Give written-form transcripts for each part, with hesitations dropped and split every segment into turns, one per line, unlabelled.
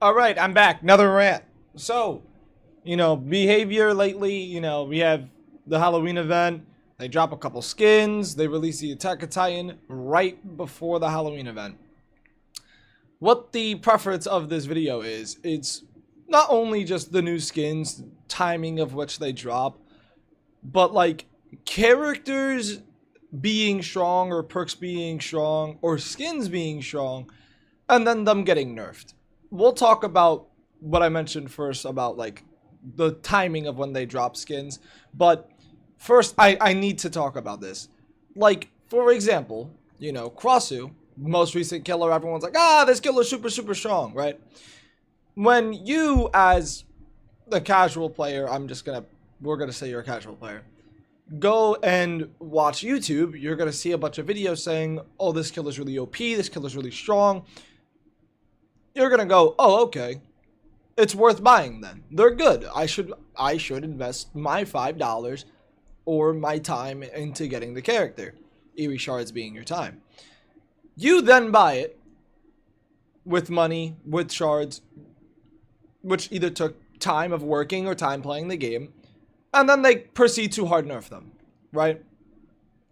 All right, I'm back. Another rant. So, behavior lately, we have the Halloween event. They drop a couple skins. They release the Attack of Titan right before the Halloween event. What the preference of this video is, it's not only just the new skins, timing of which they drop, but like characters being strong or perks being strong or skins being strong and then them getting nerfed. We'll talk about what I mentioned first about like the timing of when they drop skins, but first I need to talk about this. Like, for example, Crossu, most recent killer, everyone's like, this killer's super strong, right? When you as the casual player, we're gonna say you're a casual player, go and watch YouTube, you're gonna see a bunch of videos saying, oh, this killer's really OP, this killer's really strong. You're gonna go, oh, okay, it's worth buying then. They're good. I should invest my $5 or my time into getting the character. Eerie shards being your time. You then buy it with money, with shards, which either took time of working or time playing the game, and then they proceed to hard nerf them, right?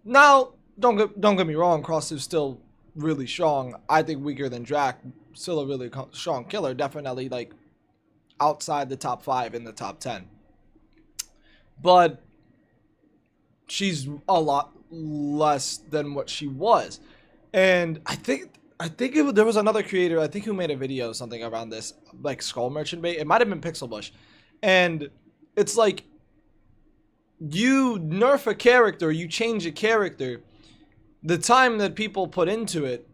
Now, don't get me wrong, Cross is still really strong. I think weaker than Drac, still a really strong killer, definitely like outside the top 5 in the top 10. But she's a lot less than what she was. And I think there was another creator, I think, who made a video something around this, like Skull Merchant bait. It might have been Pixel Bush. And it's like, you nerf a character, you change a character, the time that people put into it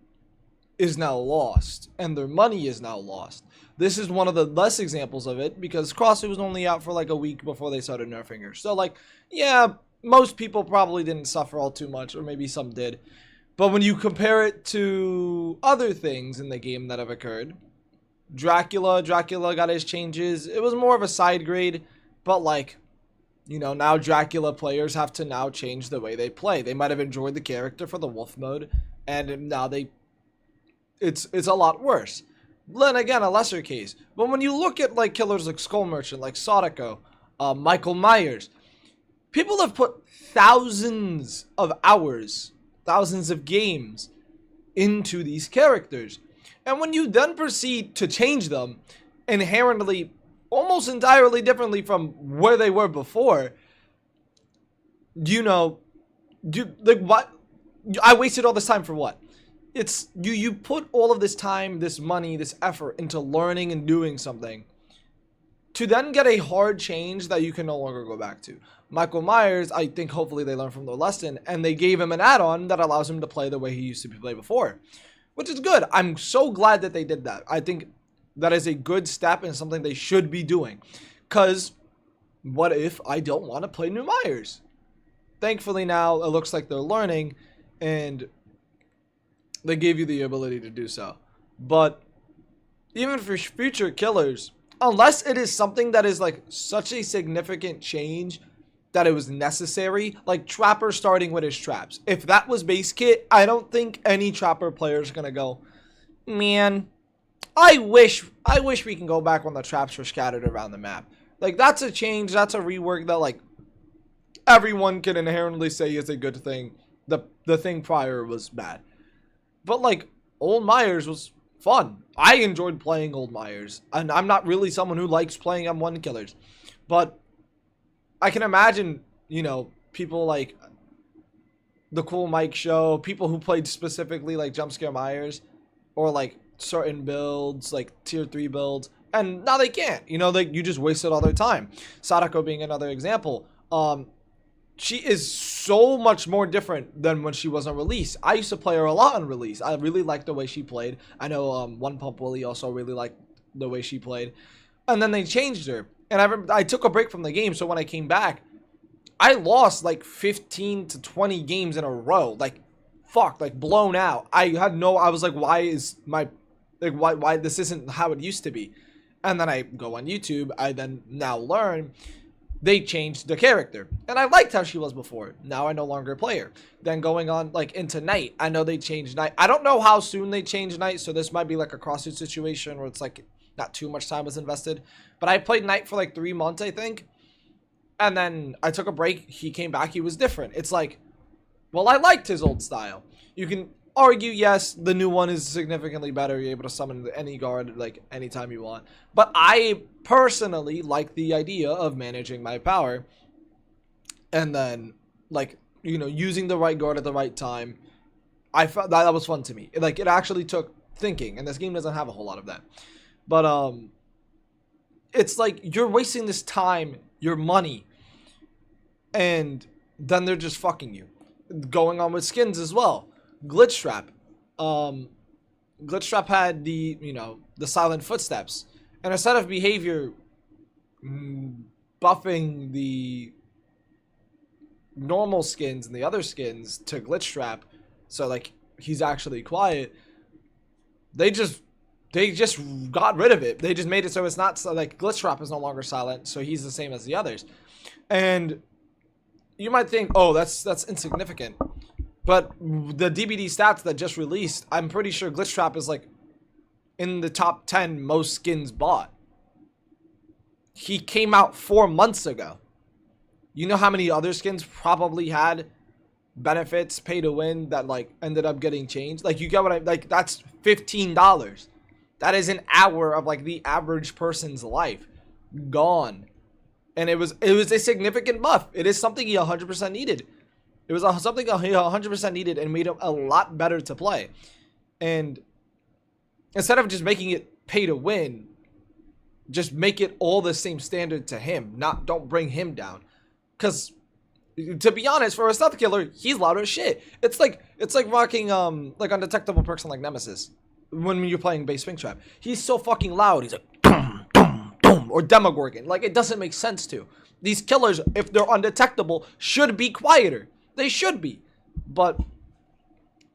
is now lost, and their money is now lost. This is one of the less examples of it, because Crosser was only out for like a week before they started nerfing her. So like, yeah, most people probably didn't suffer all too much, or maybe some did. But when you compare it to other things in the game that have occurred, Dracula got his changes. It was more of a side grade, but like, now Dracula players have to now change the way they play. They might have enjoyed the character for the wolf mode, and now it's a lot worse. Then again, a lesser case. But when you look at like killers like Skull Merchant, like Sadako, Michael Myers, people have put thousands of hours, thousands of games into these characters. And when you then proceed to change them inherently, almost entirely differently from where they were before, like, what? I wasted all this time for what? It's you put all of this time, this money, this effort into learning and doing something to then get a hard change that you can no longer go back to. Michael Myers, I think hopefully they learned from their lesson, and they gave him an add-on that allows him to play the way he used to play before, which is good. I'm so glad that they did that. I think that is a good step and something they should be doing. Because what if I don't want to play new Myers? Thankfully now it looks like they're learning, and they gave you the ability to do so. But even for future killers, unless it is something that is like such a significant change that it was necessary, like Trapper starting with his traps. If that was base kit, I don't think any Trapper player is going to go, man, I wish we can go back when the traps were scattered around the map. Like, that's a change, that's a rework that like everyone can inherently say is a good thing. The thing prior was bad. But like, old Myers was fun. I enjoyed playing old Myers, and I'm not really someone who likes playing M1 killers, but I can imagine, people like the Cool Mike Show, people who played specifically like Jump Scare Myers, or like certain builds, like tier 3 builds, and now they can't, you just wasted all their time. Sadako being another example. She is so much more different than when she was on release. I used to play her a lot on release. I really liked the way she played. I know One Pump Willie also really liked the way she played. And then they changed her. And I took a break from the game, so when I came back, I lost like 15 to 20 games in a row. Like, fuck, like blown out. I was like, why this isn't how it used to be? And then I go on YouTube, I then now learn they changed the character, and I liked how she was before. Now I no longer play her. Then going on like into Night, I know they changed Night. I don't know how soon they changed Night, so this might be like a CrossFit situation where it's like not too much time was invested. But I played Knight for like 3 months, I think. And then I took a break. He came back. He was different. It's like, well, I liked his old style. You can argue, yes, the new one is significantly better. You're able to summon any guard like anytime you want. But I personally like the idea of managing my power. And then, like, you know, using the right guard at the right time. I felt that was fun to me. Like, it actually took thinking, and this game doesn't have a whole lot of that. But it's like you're wasting this time, your money, and then they're just fucking you. Going on with skins as well. Glitch Trap. Glitch Trap had the, you know, the silent footsteps, and instead of behavior buffing the normal skins and the other skins to Glitch Trap, so like he's actually quiet, they just got rid of it. They just made it so it's not so, like, Glitch Trap is no longer silent, so he's the same as the others. And you might think, oh, that's insignificant, but the DBD stats that just released, I'm pretty sure Glitch Trap is like in the top 10 most skins bought. He came out 4 months ago. You know how many other skins probably had benefits, pay to win, that like ended up getting changed? Like, you get what I like? That's $15. That is an hour of like the average person's life gone. And it was a significant buff. It is something he 100% needed. It was something he 100% needed and made him a lot better to play. And instead of just making it pay to win, just make it all the same standard to him. Don't bring him down. Because to be honest, for a stealth killer, he's loud as shit. It's like rocking like undetectable perks on like Nemesis when you're playing base Springtrap. He's so fucking loud. He's like dum dum dum, or Demogorgon. Like, it doesn't make sense to. These killers, if they're undetectable, should be quieter. They should be. But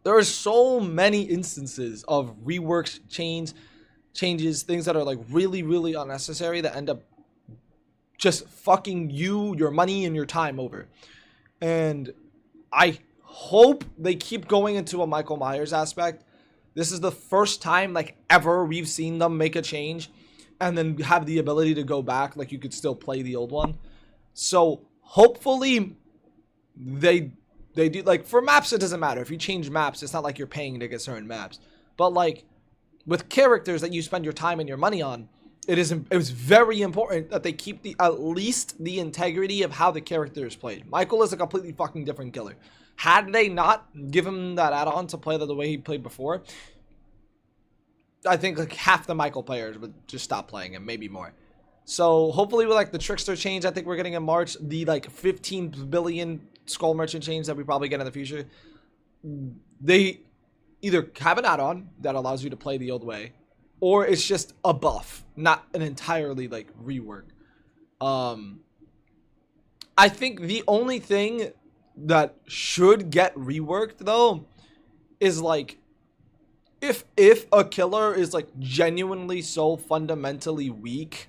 there are so many instances of reworks, changes, things that are like really, really unnecessary that end up just fucking you, your money, and your time over. And I hope they keep going into a Michael Myers aspect. This is the first time like ever we've seen them make a change and then have the ability to go back. Like, you could still play the old one. So hopefully they do. Like, for maps, it doesn't matter. If you change maps, it's not like you're paying to get certain maps. But like with characters that you spend your time and your money on, it was very important that they keep at least the integrity of how the character is played. Michael is a completely fucking different killer. Had they not given him that add-on to play the way he played before, I think like half the Michael players would just stop playing him, maybe more. So hopefully with like the Trickster change I think we're getting in March, the like 15 billion Skull Merchant change that we probably get in the future, they either have an add-on that allows you to play the old way, or it's just a buff, not an entirely like rework. I think the only thing that should get reworked though is like if a killer is like genuinely so fundamentally weak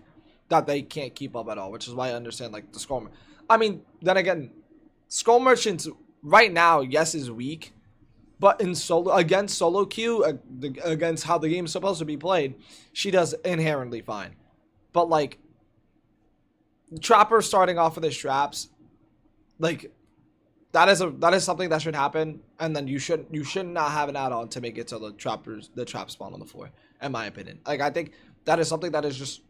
that they can't keep up at all, which is why I understand like the Skull. I mean, then again, Skull Merchants right now, yes, is weak, but in solo, against solo queue, against how the game is supposed to be played, she does inherently fine. But like Trapper starting off with his traps, like that is something that should happen, and then you should not have an add-on to make it so the trap spawn on the floor, in my opinion. Like, I think that is something that is just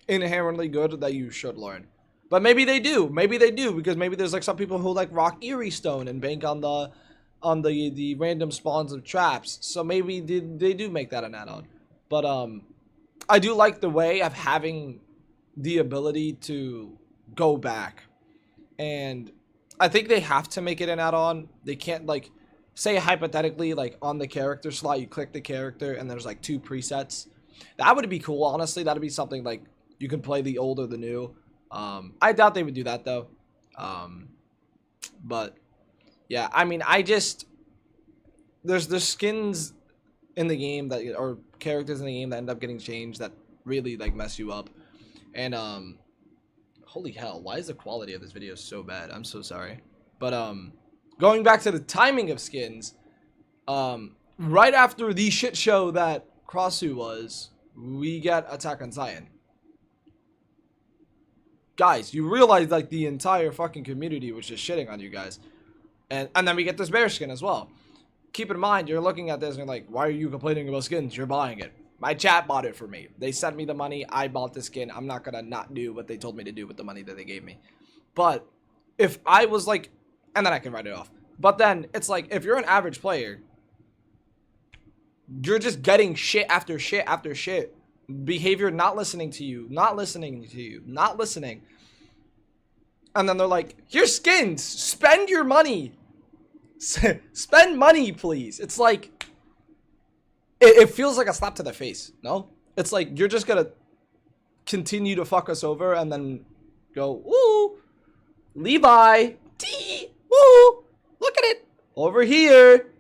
inherently good that you should learn. But maybe they do, because maybe there's like some people who like rock Eerie Stone and bank on the random spawns of traps. So maybe they do make that an add-on. But I do like the way of having the ability to go back, and I think they have to make it an add-on. They can't, like, say hypothetically, like, on the character slot, you click the character and there's, like, 2 presets. That would be cool, honestly. That would be something, like, you can play the old or the new. I doubt they would do that, though. But, yeah, I mean, there's skins in the game that, or characters in the game that end up getting changed that really, like, mess you up. And, holy hell, why is the quality of this video so bad? I'm so sorry. But going back to the timing of skins, right after the shit show that Crossu was, we get Attack on Titan. Guys, you realize like the entire fucking community was just shitting on you guys. And then we get this bear skin as well. Keep in mind, you're looking at this and you're like, why are you complaining about skins? You're buying it. My chat bought it for me. They sent me the money. I bought the skin. I'm not gonna not do what they told me to do with the money that they gave me. But if I was like, and then I can write it off. But then it's like, if you're an average player, you're just getting shit after shit after shit. Behavior not listening to you, not listening to you, not listening. And then they're like, here's skins. Spend your money. Spend money, please. It's like, it feels like a slap to the face, no? It's like, you're just gonna continue to fuck us over and then go, ooh, Levi, T, woo, look at it, over here.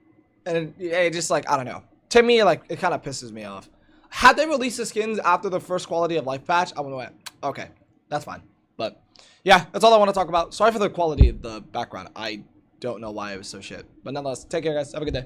And it just like, I don't know. To me, like, it kind of pisses me off. Had they released the skins after the first quality of life patch, I would have went, okay, that's fine. But yeah, that's all I want to talk about. Sorry for the quality of the background. I don't know why it was so shit. But nonetheless, take care, guys. Have a good day.